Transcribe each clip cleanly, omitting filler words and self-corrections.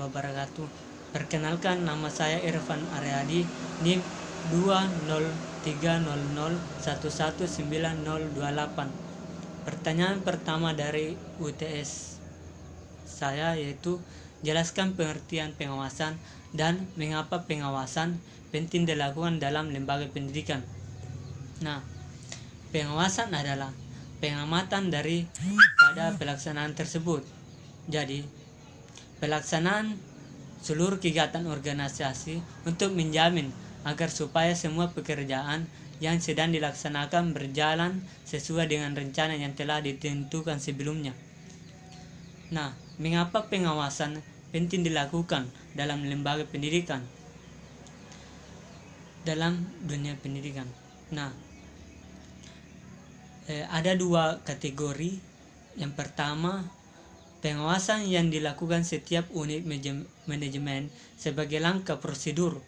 wabarakatuh. Perkenalkan, nama saya Irfan Aryadi, NIM 20301190028. Pertanyaan pertama dari UTS saya yaitu, jelaskan pengertian pengawasan dan mengapa pengawasan penting dilakukan dalam lembaga pendidikan. Nah, pengawasan adalah pengamatan pada pelaksanaan tersebut. Jadi, pelaksanaan seluruh kegiatan organisasi untuk menjamin agar supaya semua pekerjaan yang sedang dilaksanakan berjalan sesuai dengan rencana yang telah ditentukan sebelumnya. Nah, mengapa pengawasan penting dilakukan dalam lembaga pendidikan? Dalam dunia pendidikan. Nah, ada dua kategori. Yang pertama, pengawasan yang dilakukan setiap unit manajemen sebagai langkah prosedur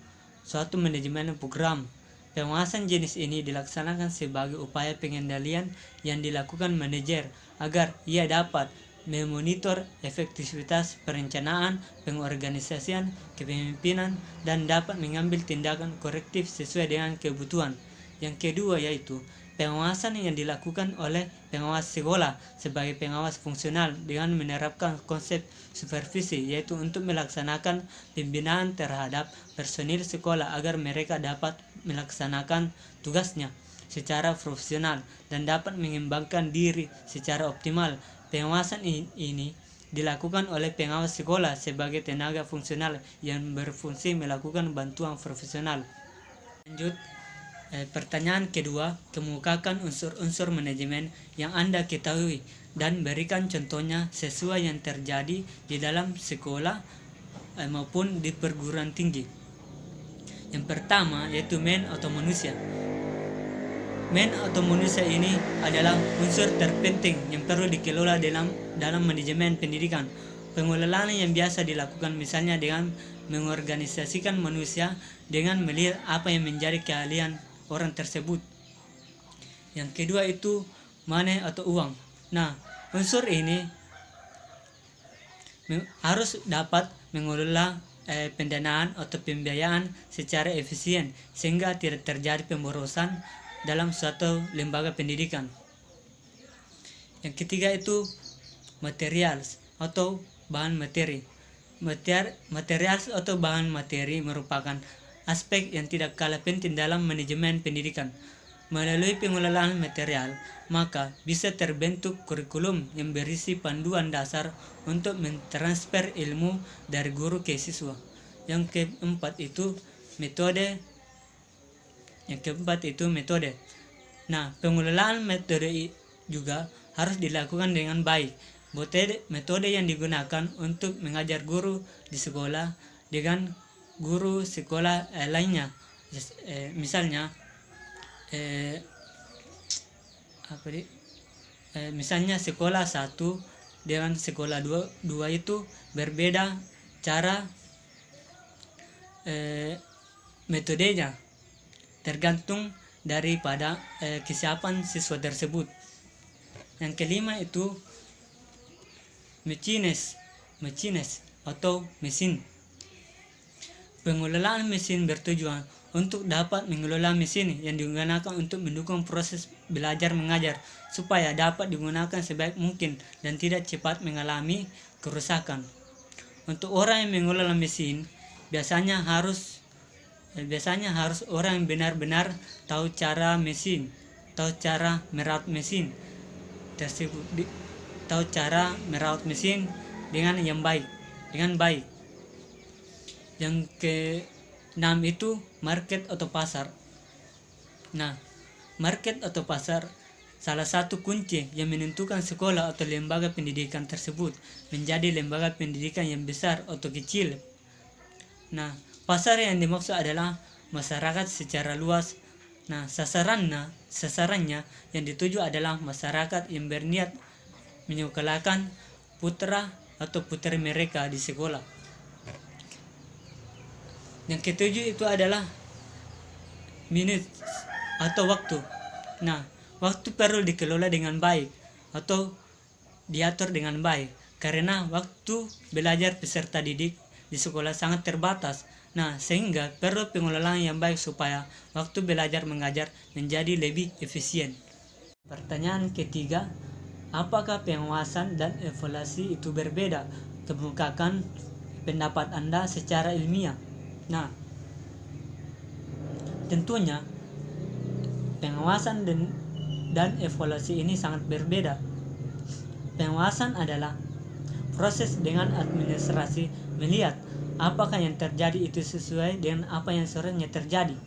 suatu manajemen program. Pengawasan jenis ini dilaksanakan sebagai upaya pengendalian yang dilakukan manajer agar ia dapat memonitor efektivitas perencanaan, pengorganisasian, kepemimpinan, dan dapat mengambil tindakan korektif sesuai dengan kebutuhan. Yang kedua yaitu pengawasan yang dilakukan oleh pengawas sekolah sebagai pengawas fungsional dengan menerapkan konsep supervisi, yaitu untuk melaksanakan pembinaan terhadap personil sekolah agar mereka dapat melaksanakan tugasnya secara profesional dan dapat mengembangkan diri secara optimal. Pengawasan ini dilakukan oleh pengawas sekolah sebagai tenaga fungsional yang berfungsi melakukan bantuan profesional. Lanjut, pertanyaan kedua, kemukakan unsur-unsur manajemen yang Anda ketahui dan berikan contohnya sesuai yang terjadi di dalam sekolah maupun di perguruan tinggi. Yang pertama yaitu men atau manusia. Men atau manusia ini adalah unsur terpenting yang perlu dikelola dalam manajemen pendidikan. Pengelolaan yang biasa dilakukan misalnya dengan mengorganisasikan manusia dengan melihat apa yang menjadi keahlian orang tersebut. Yang kedua itu money atau uang. Nah, unsur ini harus dapat mengelola pendanaan atau pembiayaan secara efisien sehingga tidak terjadi pemborosan dalam suatu lembaga pendidikan. Yang ketiga itu material atau bahan materi. Material atau bahan materi merupakan aspek yang tidak kalah penting dalam manajemen pendidikan. Melalui pengelolaan material, maka bisa terbentuk kurikulum yang berisi panduan dasar untuk mentransfer ilmu dari guru ke siswa. Yang keempat itu metode. Nah, pengelolaan metode juga harus dilakukan dengan baik. Metode yang digunakan untuk mengajar guru di sekolah dengan guru sekolah lainnya. Misalnya misalnya sekolah 1 dengan sekolah 2 itu berbeda cara metodenya, tergantung daripada kesiapan siswa tersebut. Yang kelima itu machines atau mesin. Pengelolaan mesin bertujuan untuk dapat mengelola mesin yang digunakan untuk mendukung proses belajar mengajar supaya dapat digunakan sebaik mungkin dan tidak cepat mengalami kerusakan. Untuk orang yang mengelola mesin biasanya harus orang yang benar-benar tahu cara merawat mesin tersebut, tahu cara merawat mesin dengan baik. Yang ke-6 itu market atau pasar. Nah, market atau pasar salah satu kunci yang menentukan sekolah atau lembaga pendidikan tersebut menjadi lembaga pendidikan yang besar atau kecil. Nah, pasar yang dimaksud adalah masyarakat secara luas. Nah, sasarannya yang dituju adalah masyarakat yang berniat menyekolahkan putra atau putri mereka di sekolah. Yang ketujuh itu adalah minutes atau waktu. Nah, waktu perlu dikelola dengan baik atau diatur dengan baik karena waktu belajar peserta didik di sekolah sangat terbatas. Nah, sehingga perlu pengelolaan yang baik supaya waktu belajar mengajar menjadi lebih efisien. Pertanyaan ketiga, apakah pengawasan dan evaluasi itu berbeda? Kemukakan pendapat Anda secara ilmiah. Nah, tentunya pengawasan dan evaluasi ini sangat berbeda. Pengawasan adalah proses dengan administrasi melihat apakah yang terjadi itu sesuai dengan apa yang seharusnya terjadi.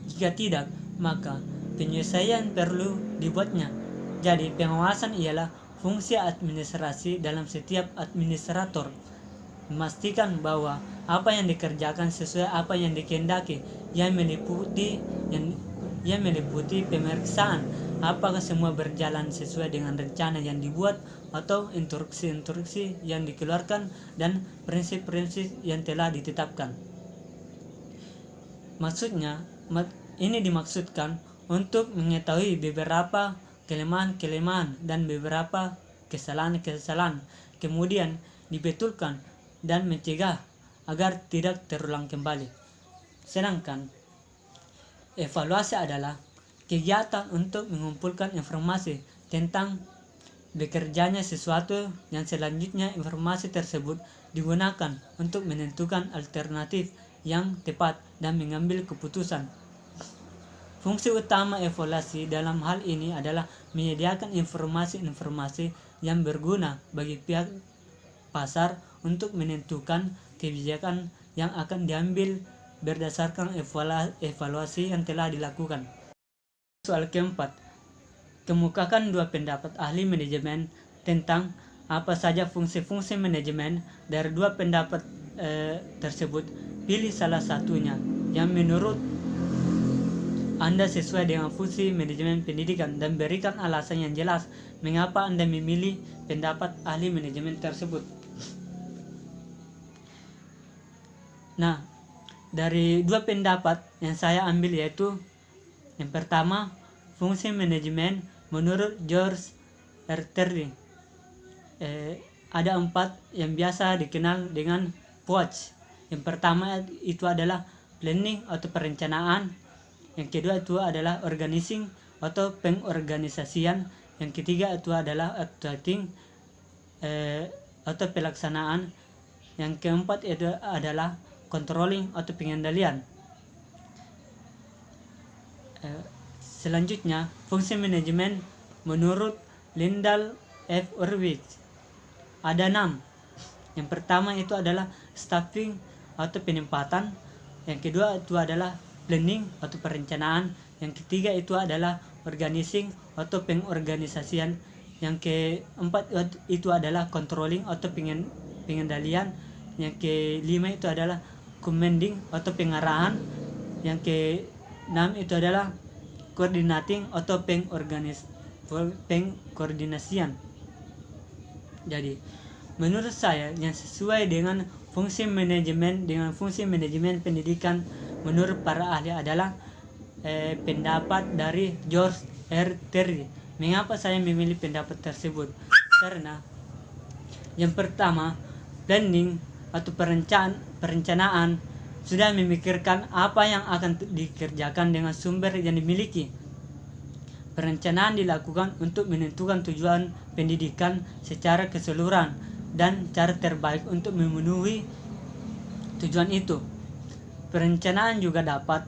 Jika tidak, maka penyelesaian perlu dibuatnya. Jadi pengawasan ialah fungsi administrasi dalam setiap administrator, memastikan bahwa apa yang dikerjakan sesuai apa yang dikehendaki, yang meliputi pemeriksaan apakah semua berjalan sesuai dengan rencana yang dibuat atau instruksi-instruksi yang dikeluarkan dan prinsip-prinsip yang telah ditetapkan. Maksudnya, ini dimaksudkan untuk mengetahui beberapa kelemahan-kelemahan dan beberapa kesalahan-kesalahan, kemudian dibetulkan dan mencegah agar tidak terulang kembali. Sedangkan evaluasi adalah kegiatan untuk mengumpulkan informasi tentang bekerjanya sesuatu yang selanjutnya informasi tersebut digunakan untuk menentukan alternatif yang tepat dan mengambil keputusan. Fungsi utama evaluasi dalam hal ini adalah menyediakan informasi-informasi yang berguna bagi pihak pasar untuk menentukan kebijakan yang akan diambil berdasarkan evaluasi yang telah dilakukan. Soal keempat, kemukakan dua pendapat ahli manajemen tentang apa saja fungsi-fungsi manajemen. Dari dua pendapat tersebut, pilih salah satunya yang menurut Anda sesuai dengan fungsi manajemen pendidikan dan berikan alasan yang jelas mengapa Anda memilih pendapat ahli manajemen tersebut. Nah, dari dua pendapat yang saya ambil yaitu yang pertama, fungsi manajemen menurut George R. Terry. Ada 4 yang biasa dikenal dengan POACH. Yang pertama itu adalah planning atau perencanaan. Yang kedua itu adalah organizing atau pengorganisasian. Yang ketiga itu adalah actuating atau pelaksanaan. Yang keempat itu adalah controlling atau pengendalian. Selanjutnya, fungsi manajemen menurut Lyndall F. Horowitz ada 6. Yang pertama itu adalah staffing atau penempatan. Yang kedua itu adalah planning atau perencanaan. Yang ketiga itu adalah organizing atau pengorganisasian. Yang keempat itu adalah controlling atau pengendalian. Yang kelima itu adalah commanding atau pengarahan. Yang keenam itu adalah coordinating atau pengkoordinasian. Jadi, menurut saya yang sesuai dengan fungsi manajemen pendidikan menurut para ahli adalah pendapat dari George R. Terry. Mengapa saya memilih pendapat tersebut? Karena yang pertama, planning atau perencanaan sudah memikirkan apa yang akan dikerjakan dengan sumber yang dimiliki. Perencanaan dilakukan untuk menentukan tujuan pendidikan secara keseluruhan dan cara terbaik untuk memenuhi tujuan itu. Perencanaan juga dapat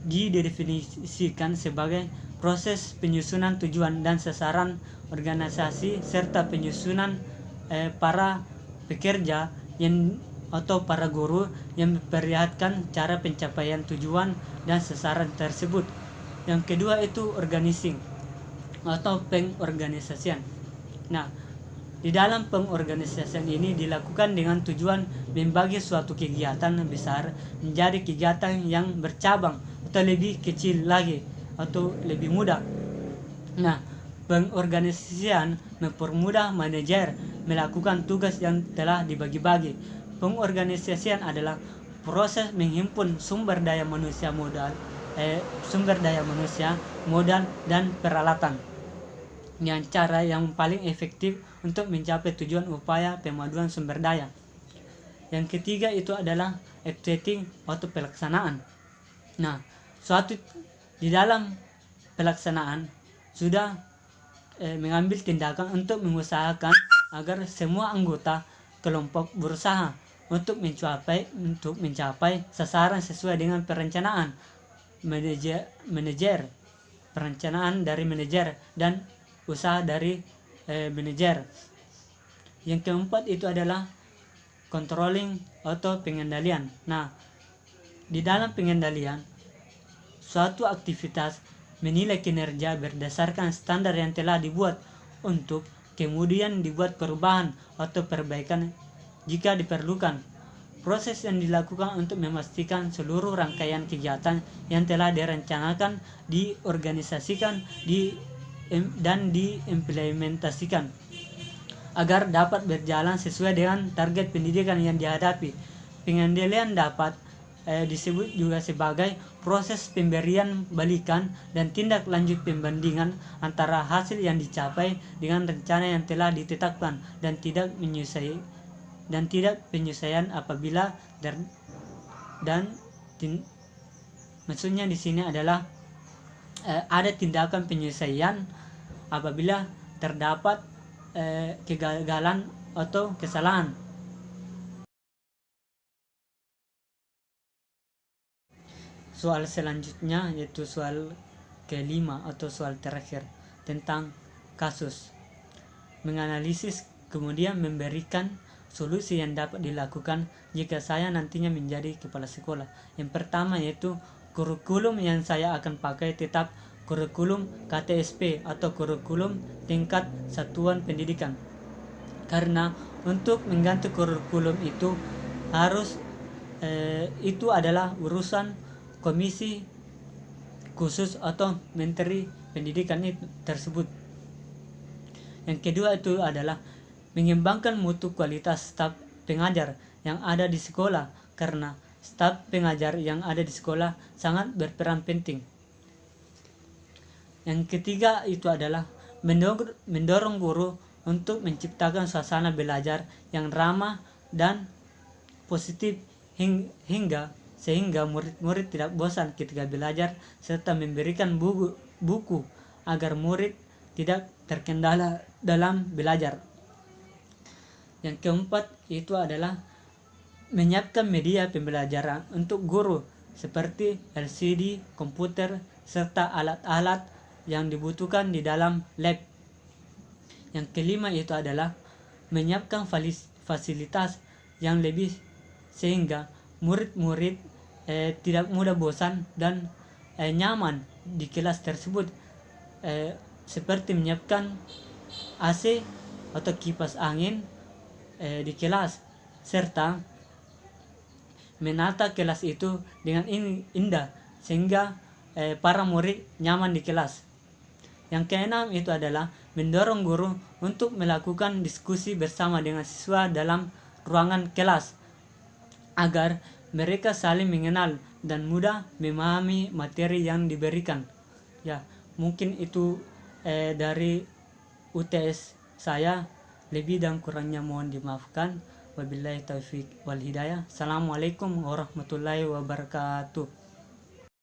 didefinisikan sebagai proses penyusunan tujuan dan sasaran organisasi serta penyusunan para pekerja atau para guru yang memperlihatkan cara pencapaian tujuan dan sasaran tersebut. Yang kedua itu organizing atau pengorganisasian. Nah, di dalam pengorganisasian ini dilakukan dengan tujuan membagi suatu kegiatan besar menjadi kegiatan yang bercabang atau lebih kecil lagi atau lebih mudah. Nah, pengorganisasian mempermudah manajer melakukan tugas yang telah dibagi-bagi. Pengorganisasian adalah proses menghimpun sumber daya manusia, modal dan peralatan dengan cara yang paling efektif untuk mencapai tujuan upaya pemaduan sumber daya. Yang ketiga itu adalah evaluating atau pelaksanaan. Nah, suatu di dalam pelaksanaan sudah mengambil tindakan untuk mengusahakan agar semua anggota kelompok berusaha untuk mencapai sasaran sesuai dengan perencanaan manajer perencanaan dari manajer dan usaha dari manajer. Yang keempat itu adalah controlling atau pengendalian. Nah, di dalam pengendalian suatu aktivitas menilai kinerja berdasarkan standar yang telah dibuat untuk kemudian dibuat perubahan atau perbaikan jika diperlukan. Proses yang dilakukan untuk memastikan seluruh rangkaian kegiatan yang telah direncanakan, diorganisasikan, dan diimplementasikan agar dapat berjalan sesuai dengan target pendidikan yang dihadapi. Pengendalian dapat disebut juga sebagai proses pemberian balikan dan tindak lanjut pembandingan antara hasil yang dicapai dengan rencana yang telah ditetapkan dan tidak penyelesaian apabila maksudnya di sini adalah ada tindakan penyelesaian apabila terdapat kegagalan atau kesalahan. Soal selanjutnya yaitu soal kelima atau soal terakhir tentang kasus. Menganalisis kemudian memberikan solusi yang dapat dilakukan jika saya nantinya menjadi kepala sekolah. Yang pertama yaitu kurikulum yang saya akan pakai tetap kurikulum KTSP atau kurikulum tingkat satuan pendidikan. Karena untuk mengganti kurikulum itu harus itu adalah urusan komisi khusus atau menteri pendidikan tersebut. Yang kedua itu adalah mengembangkan mutu kualitas staf pengajar yang ada di sekolah, karena staf pengajar yang ada di sekolah sangat berperan penting. Yang ketiga itu adalah mendorong guru untuk menciptakan suasana belajar yang ramah dan positif sehingga murid-murid tidak bosan ketika belajar, serta memberikan buku agar murid tidak terkendala dalam belajar. Yang keempat itu adalah menyiapkan media pembelajaran untuk guru seperti LCD, komputer, serta alat-alat yang dibutuhkan di dalam lab. Yang kelima itu adalah menyiapkan fasilitas yang lebih sehingga murid-murid tidak mudah bosan dan nyaman di kelas tersebut, seperti menyiapkan AC atau kipas angin di kelas, serta menata kelas itu dengan indah sehingga para murid nyaman di kelas. Yang keenam itu adalah mendorong guru untuk melakukan diskusi bersama dengan siswa dalam ruangan kelas agar mereka saling mengenal dan mudah memahami materi yang diberikan. Ya, mungkin itu dari UTS saya. Lebih dan kurangnya mohon dimaafkan. Wabillahi taufiq wal hidayah. Assalamualaikum warahmatullahi wabarakatuh.